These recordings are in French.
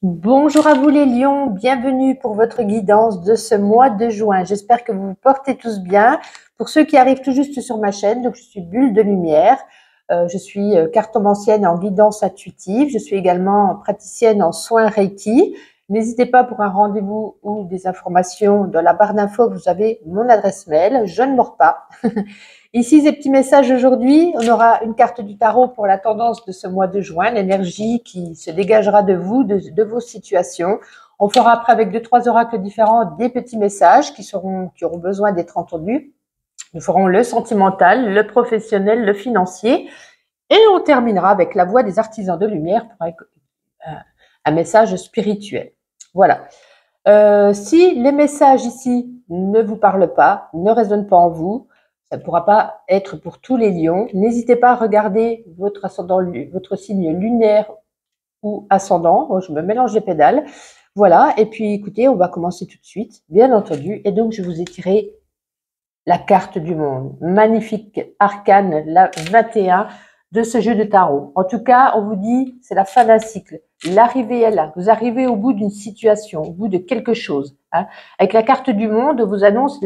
Bonjour à vous les lions, bienvenue pour votre guidance de ce mois de juin. J'espère que vous vous portez tous bien. Pour ceux qui arrivent tout juste sur ma chaîne, donc je suis Bulle de Lumière, je suis cartomancienne en guidance intuitive, je suis également praticienne en soins Reiki. N'hésitez pas pour un rendez-vous ou des informations dans la barre d'infos, vous avez mon adresse mail, je ne mords pas. Ici, ces petits messages aujourd'hui, on aura une carte du tarot pour la tendance de ce mois de juin, l'énergie qui se dégagera de vous, de vos situations. On fera après avec 2-3 oracles différents des petits messages qui auront besoin d'être entendus. Nous ferons le sentimental, le professionnel, le financier et on terminera avec la voix des artisans de lumière pour un message spirituel. Voilà. Si les messages ici ne vous parlent pas, ne résonnent pas en vous, ça ne pourra pas être pour tous les lions. N'hésitez pas à regarder votre ascendant, votre signe lunaire ou ascendant. Oh, je me mélange les pédales. Voilà. Et puis, écoutez, on va commencer tout de suite, bien entendu. Et donc, je vous ai tiré la carte du monde. Magnifique arcane, la 21 de ce jeu de tarot. En tout cas, on vous dit, c'est la fin d'un cycle. L'arrivée est là. Vous arrivez au bout d'une situation, au bout de quelque chose. Hein. Avec la carte du monde, on vous annonce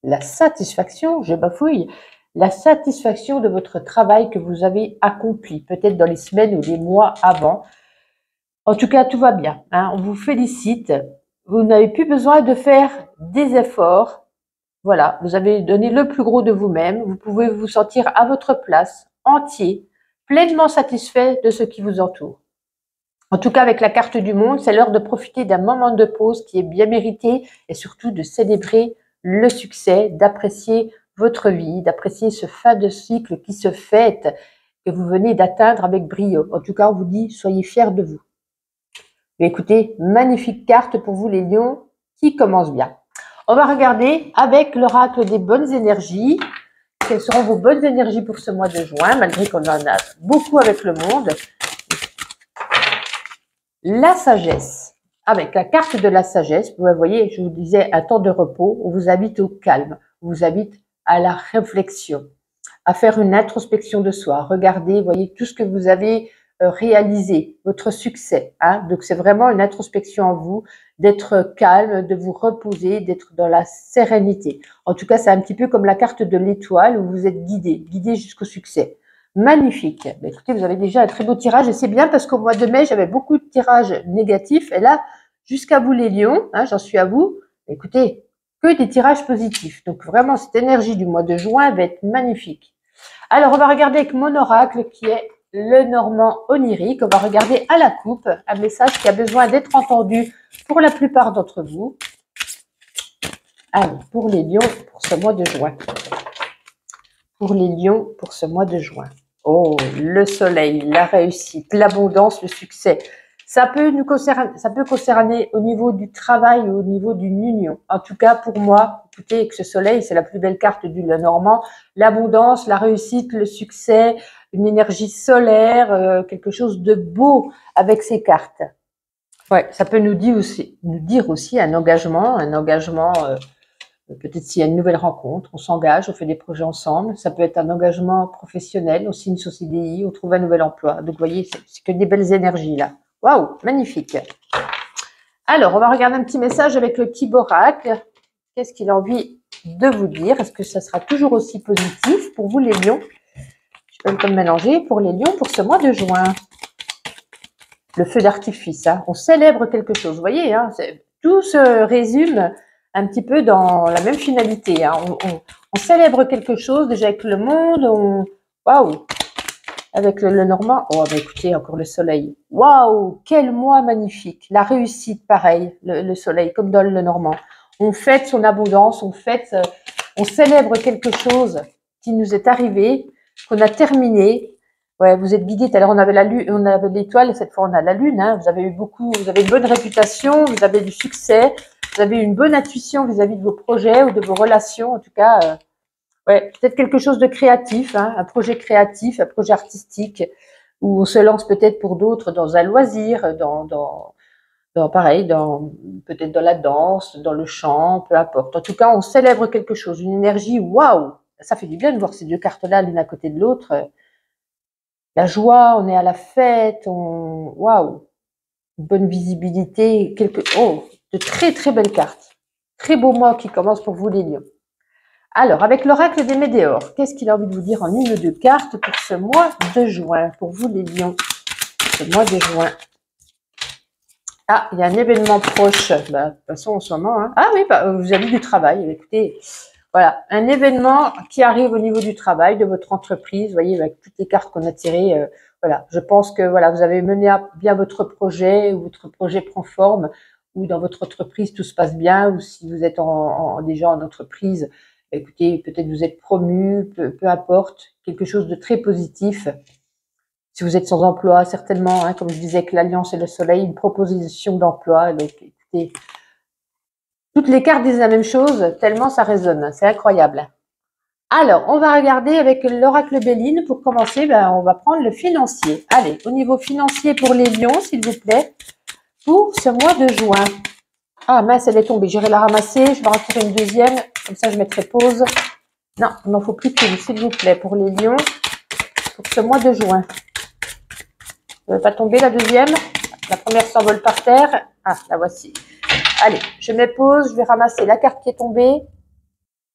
la satisfaction, je bafouille, la satisfaction de votre travail que vous avez accompli, peut-être dans les semaines ou les mois avant. En tout cas, tout va bien. Hein. On vous félicite. Vous n'avez plus besoin de faire des efforts. Voilà, vous avez donné le plus gros de vous-même. Vous pouvez vous sentir à votre place, entier, pleinement satisfait de ce qui vous entoure. En tout cas, avec la carte du monde, c'est l'heure de profiter d'un moment de pause qui est bien mérité et surtout de célébrer le succès, d'apprécier votre vie, d'apprécier ce fin de cycle qui se fête, que vous venez d'atteindre avec brio. En tout cas, on vous dit, soyez fiers de vous. Mais écoutez, magnifique carte pour vous les lions qui commence bien. On va regarder avec l'oracle des bonnes énergies. Quelles seront vos bonnes énergies pour ce mois de juin, malgré qu'on en a beaucoup avec le monde. La sagesse. Avec la carte de la sagesse, vous voyez, je vous disais, un temps de repos, on vous invite au calme, on vous invite à la réflexion, à faire une introspection de soi. Regardez, voyez tout ce que vous avez réalisé, votre succès. Hein. Donc c'est vraiment une introspection en vous, d'être calme, de vous reposer, d'être dans la sérénité. En tout cas, c'est un petit peu comme la carte de l'étoile où vous êtes guidé jusqu'au succès. Magnifique. Ben, écoutez, vous avez déjà un très beau tirage et c'est bien parce qu'au mois de mai, j'avais beaucoup de tirages négatifs et là, jusqu'à vous les lions, hein, j'en suis à vous. Écoutez, que des tirages positifs. Donc vraiment, cette énergie du mois de juin va être magnifique. Alors, on va regarder avec mon oracle qui est le Normand onirique. On va regarder à la coupe un message qui a besoin d'être entendu pour la plupart d'entre vous. Allez, pour les lions, pour ce mois de juin. Pour les lions, pour ce mois de juin. Oh, le soleil, la réussite, l'abondance, le succès. Ça peut concerner au niveau du travail ou au niveau d'une union. En tout cas, pour moi, écoutez, que ce soleil, c'est la plus belle carte du Lenormand. L'abondance, la réussite, le succès, une énergie solaire, quelque chose de beau avec ces cartes. Ouais, ça peut nous dire aussi un engagement, peut-être s'il y a une nouvelle rencontre, on s'engage, on fait des projets ensemble. Ça peut être un engagement professionnel, on signe son CDI, on trouve un nouvel emploi. Donc, vous voyez, c'est que des belles énergies là. Waouh, magnifique. Alors, on va regarder un petit message avec le petit oracle. Qu'est-ce qu'il a envie de vous dire? Est-ce que ça sera toujours aussi positif pour vous les lions? Je peux me mélanger pour les lions pour ce mois de juin. Le feu d'artifice, hein. On célèbre quelque chose. Vous voyez, hein, tout se résume un petit peu dans la même finalité. Hein. On célèbre quelque chose déjà avec le monde. Waouh! Avec le Normand. Oh, bah écoutez, encore le soleil. Waouh! Quel mois magnifique. La réussite, pareil, le soleil, comme dans le Normand. On fête son abondance, on célèbre quelque chose qui nous est arrivé, qu'on a terminé. Ouais, vous êtes guidé. Tout à l'heure, on avait la lune, on avait l'étoile, et cette fois, on a la lune. Hein. Vous avez une bonne réputation, vous avez du succès, vous avez une bonne intuition vis-à-vis de vos projets ou de vos relations. En tout cas, ouais, peut-être quelque chose de créatif, hein, un projet créatif, un projet artistique, où on se lance peut-être pour d'autres dans un loisir, peut-être dans la danse, dans le chant, peu importe. En tout cas, on célèbre quelque chose, une énergie. Waouh, ça fait du bien de voir ces deux cartes-là l'une à côté de l'autre. La joie, on est à la fête, waouh. une bonne visibilité, de très très belles cartes. Très beau mois qui commence pour vous les lions. Alors, avec l'oracle des Médéors, qu'est-ce qu'il a envie de vous dire en une ou deux cartes pour ce mois de juin, pour vous les lions, ce mois de juin? Ah, il y a un événement proche, de toute façon en ce moment. Hein. Ah oui, vous avez du travail, écoutez, voilà, un événement qui arrive au niveau du travail, de votre entreprise, vous voyez, avec toutes les cartes qu'on a tirées, voilà, je pense que voilà, vous avez mené à bien votre projet, ou votre projet prend forme, ou dans votre entreprise tout se passe bien, ou si vous êtes déjà en entreprise, écoutez, peut-être vous êtes promu, peu importe, quelque chose de très positif. Si vous êtes sans emploi, certainement, hein, comme je disais, que l'Alliance et le Soleil, une proposition d'emploi. Donc, écoutez, toutes les cartes disent la même chose, tellement ça résonne. C'est incroyable. Alors, on va regarder avec l'oracle Béline. Pour commencer, on va prendre le financier. Allez, au niveau financier pour les lions, s'il vous plaît, pour ce mois de juin. Ah mince, elle est tombée. J'irai la ramasser. Je vais en retirer une deuxième. Comme ça, je mettrai pause. Non, il m'en faut plus qu'une, s'il vous plaît, pour les lions, pour ce mois de juin. Ne veut pas tomber la deuxième. La première s'envole par terre. Ah, la voici. Allez, je mets pause. Je vais ramasser la carte qui est tombée.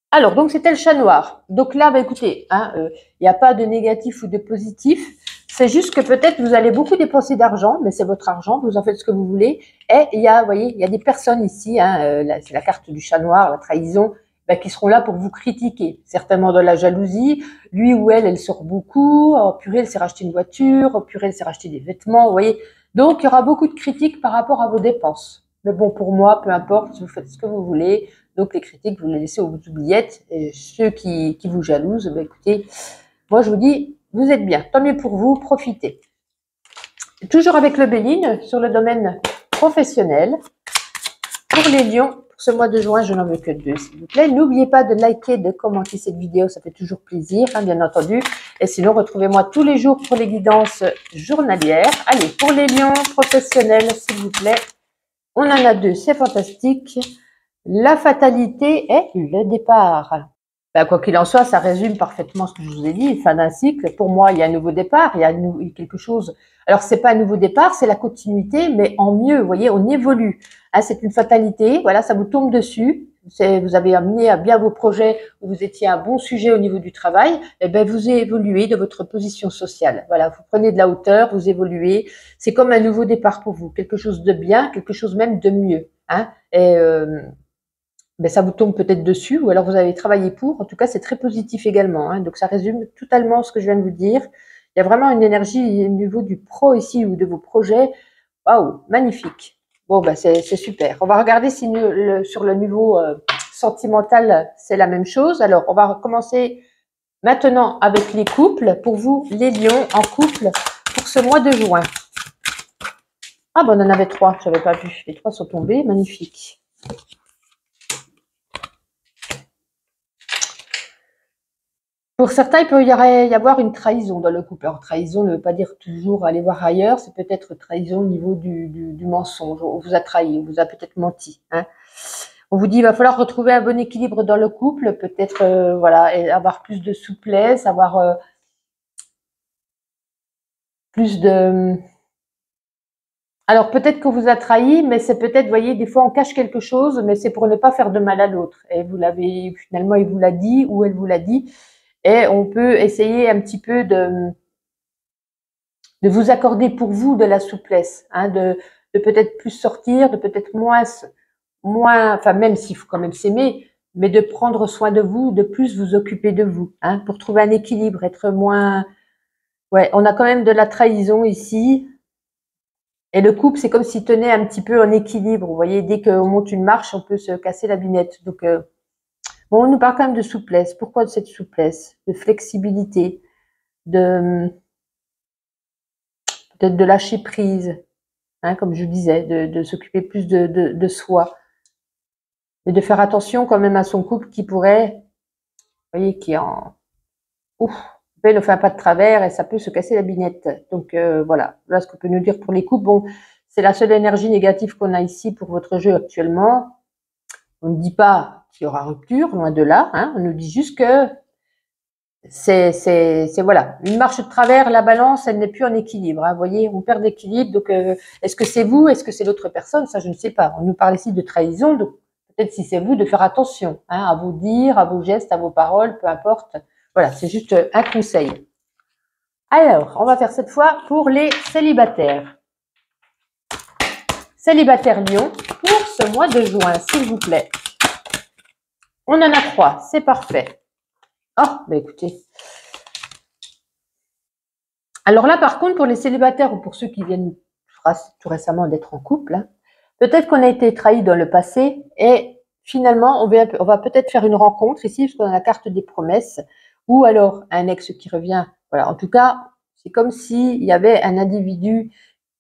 Alors, donc, c'était le chat noir. Donc là, écoutez, il n'y a pas de négatif ou de positif. C'est juste que peut-être vous allez beaucoup dépenser d'argent, mais c'est votre argent, vous en faites ce que vous voulez. Et il y a, vous voyez, il y a des personnes ici, c'est la carte du chat noir, la trahison, qui seront là pour vous critiquer. Certainement de la jalousie. Lui ou elle sort beaucoup. Oh purée, elle s'est racheté une voiture. Oh purée, elle s'est racheté des vêtements. Vous voyez. Donc, il y aura beaucoup de critiques par rapport à vos dépenses. Mais bon, pour moi, peu importe, vous faites ce que vous voulez. Donc, les critiques, vous les laissez aux oubliettes. Et ceux qui vous jalousent, écoutez, moi, je vous dis, vous êtes bien. Tant mieux pour vous, profitez. Toujours avec le Béline, sur le domaine professionnel. Pour les lions, pour ce mois de juin, je n'en veux que 2, s'il vous plaît. N'oubliez pas de liker, de commenter cette vidéo, ça fait toujours plaisir, bien entendu. Et sinon, retrouvez-moi tous les jours pour les guidances journalières. Allez, pour les lions professionnels, s'il vous plaît, on en a 2, c'est fantastique. La fatalité est le départ. Quoi qu'il en soit, ça résume parfaitement ce que je vous ai dit, fin d'un cycle. Pour moi, il y a un nouveau départ, il y a quelque chose. Alors, c'est pas un nouveau départ, c'est la continuité, mais en mieux. Vous voyez, on évolue. C'est une fatalité. Voilà, ça vous tombe dessus. Vous avez amené à bien vos projets où vous étiez un bon sujet au niveau du travail. Vous évoluez de votre position sociale. Voilà, vous prenez de la hauteur, vous évoluez. C'est comme un nouveau départ pour vous. Quelque chose de bien, quelque chose même de mieux. Ça vous tombe peut-être dessus, ou alors vous avez travaillé pour. En tout cas, c'est très positif également. Donc, ça résume totalement ce que je viens de vous dire. Il y a vraiment une énergie au niveau du pro ici, ou de vos projets. Waouh, magnifique. Bon, c'est super. On va regarder si sur le niveau sentimental, c'est la même chose. Alors, on va commencer maintenant avec les couples. Pour vous, les lions en couple, pour ce mois de juin. Ah, on en avait 3, je n'avais pas vu. Les 3 sont tombés, magnifique. Pour certains, il peut y avoir une trahison dans le couple. Alors, trahison ne veut pas dire toujours aller voir ailleurs, c'est peut-être trahison au niveau du mensonge. On vous a trahi, on vous a peut-être menti. On vous dit il va falloir retrouver un bon équilibre dans le couple, peut-être et avoir plus de souplesse, avoir plus de... Alors peut-être qu'on vous a trahi, mais c'est peut-être, vous voyez, des fois on cache quelque chose, mais c'est pour ne pas faire de mal à l'autre. Et finalement, il vous l'a dit ou elle vous l'a dit. Et on peut essayer un petit peu de vous accorder pour vous de la souplesse, de peut-être plus sortir, de peut-être moins, enfin même s'il faut quand même s'aimer, mais de prendre soin de vous, de plus vous occuper de vous, pour trouver un équilibre, être moins... Ouais, on a quand même de la trahison ici. Et le couple, c'est comme s'il tenait un petit peu en équilibre. Vous voyez, dès qu'on monte une marche, on peut se casser la binette. Donc, on nous parle quand même de souplesse. Pourquoi de cette souplesse? De flexibilité, peut-être de lâcher prise, comme je disais, de s'occuper plus de soi. Et de faire attention quand même à son couple qui pourrait, vous voyez, qui est en... Ouf, ne fait un pas de travers et ça peut se casser la binette. Donc, voilà ce qu'on peut nous dire pour les couples. Bon, c'est la seule énergie négative qu'on a ici pour votre jeu actuellement. On ne dit pas qu'il y aura rupture, loin de là. On nous dit juste que c'est voilà, une marche de travers, la balance, elle n'est plus en équilibre. Hein, vous voyez, on perd d'équilibre. Donc, est-ce que c'est vous, est-ce que c'est l'autre personne? Ça, je ne sais pas. On nous parle ici de trahison, donc peut-être si c'est vous, de faire attention hein, à vos dires, à vos gestes, à vos paroles, peu importe. Voilà, c'est juste un conseil. Alors, on va faire cette fois pour les célibataires. Célibataire Lion, pour ce mois de juin, s'il vous plaît. On en a 3, c'est parfait. Oh, bah écoutez. Alors là, par contre, pour les célibataires ou pour ceux qui viennent tout récemment d'être en couple, hein, peut-être qu'on a été trahi dans le passé et finalement, on va peut-être faire une rencontre ici, parce qu'on a la carte des promesses, ou alors un ex qui revient. Voilà, en tout cas, c'est comme s'il y avait un individu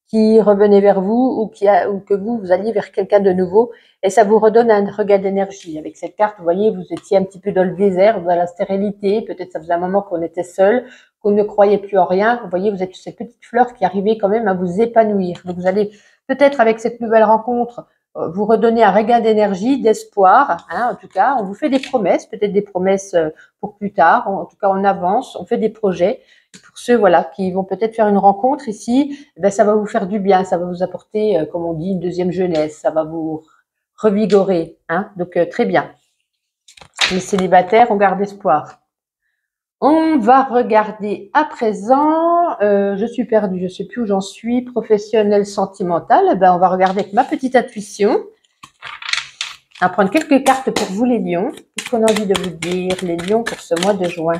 qui revenait vers vous ou que vous alliez vers quelqu'un de nouveau et ça vous redonne un regain d'énergie. Avec cette carte, vous voyez, vous étiez un petit peu dans le désert, dans la stérilité, peut-être ça faisait un moment qu'on était seul, qu'on ne croyait plus en rien. Vous voyez, vous êtes cette petite fleur qui arrivait quand même à vous épanouir. Donc vous allez peut-être avec cette nouvelle rencontre vous redonner un regain d'énergie, d'espoir. Hein, en tout cas, on vous fait des promesses, peut-être des promesses pour plus tard. En tout cas, on avance, on fait des projets. Pour ceux voilà qui vont peut-être faire une rencontre ici, ben ça va vous faire du bien, ça va vous apporter, comme on dit, une deuxième jeunesse, ça va vous revigorer. Hein, donc très bien. Les célibataires, on garde espoir. On va regarder à présent, je suis perdue, je ne sais plus où j'en suis, professionnel, sentimental. Ben, on va regarder avec ma petite intuition. On va prendre quelques cartes pour vous les lions. Qu'est-ce qu'on a envie de vous dire, les lions, pour ce mois de juin?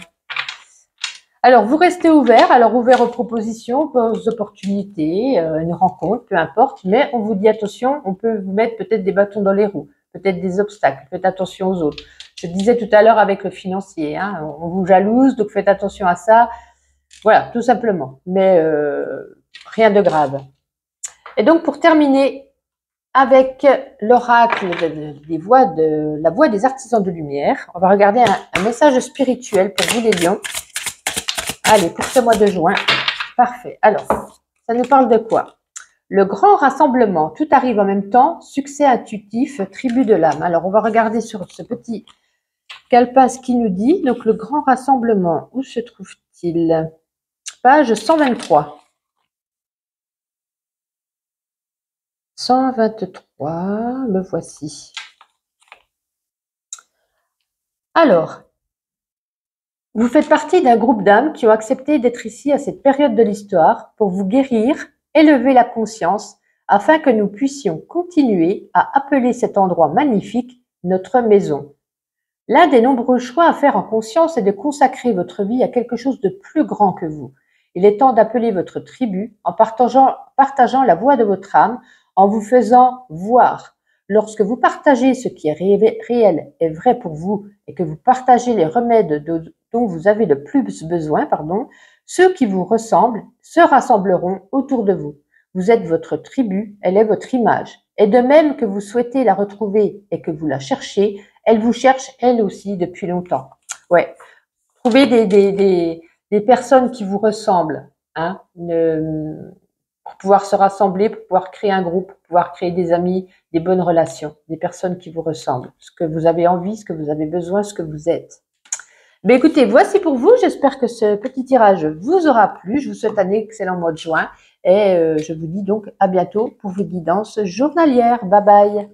Alors, vous restez ouvert, alors ouvert aux propositions, aux opportunités, une rencontre, peu importe, mais on vous dit attention, on peut vous mettre peut-être des bâtons dans les roues, peut-être des obstacles, faites attention aux autres. Je disais tout à l'heure avec le financier, hein, on vous jalouse, donc faites attention à ça. Voilà, tout simplement, mais rien de grave. Et donc, pour terminer avec l'oracle la voix des artisans de lumière, on va regarder un message spirituel pour vous les lions. Allez, pour ce mois de juin, parfait. Alors, ça nous parle de quoi? Le grand rassemblement, tout arrive en même temps, succès intuitif, tribu de l'âme. Alors, on va regarder sur ce petit calepin ce qu'il nous dit. Donc, le grand rassemblement, où se trouve-t-il? Page 123. 123, le voici. Alors, vous faites partie d'un groupe d'âmes qui ont accepté d'être ici à cette période de l'histoire pour vous guérir, élever la conscience, afin que nous puissions continuer à appeler cet endroit magnifique notre maison. L'un des nombreux choix à faire en conscience est de consacrer votre vie à quelque chose de plus grand que vous. Il est temps d'appeler votre tribu en partageant la voix de votre âme, en vous faisant voir. Lorsque vous partagez ce qui est réel et vrai pour vous et que vous partagez les remèdes dont vous avez le plus besoin, ceux qui vous ressemblent se rassembleront autour de vous. Vous êtes votre tribu, elle est votre image. Et de même que vous souhaitez la retrouver et que vous la cherchez, elle vous cherche elle aussi depuis longtemps. Ouais, trouvez des personnes qui vous ressemblent, hein, pour pouvoir se rassembler, pour pouvoir créer un groupe, pour pouvoir créer des amis, des bonnes relations, des personnes qui vous ressemblent, ce que vous avez envie, ce que vous avez besoin, ce que vous êtes. Mais écoutez, voici pour vous. J'espère que ce petit tirage vous aura plu. Je vous souhaite un excellent mois de juin et je vous dis donc à bientôt pour vos guidances journalières. Bye bye.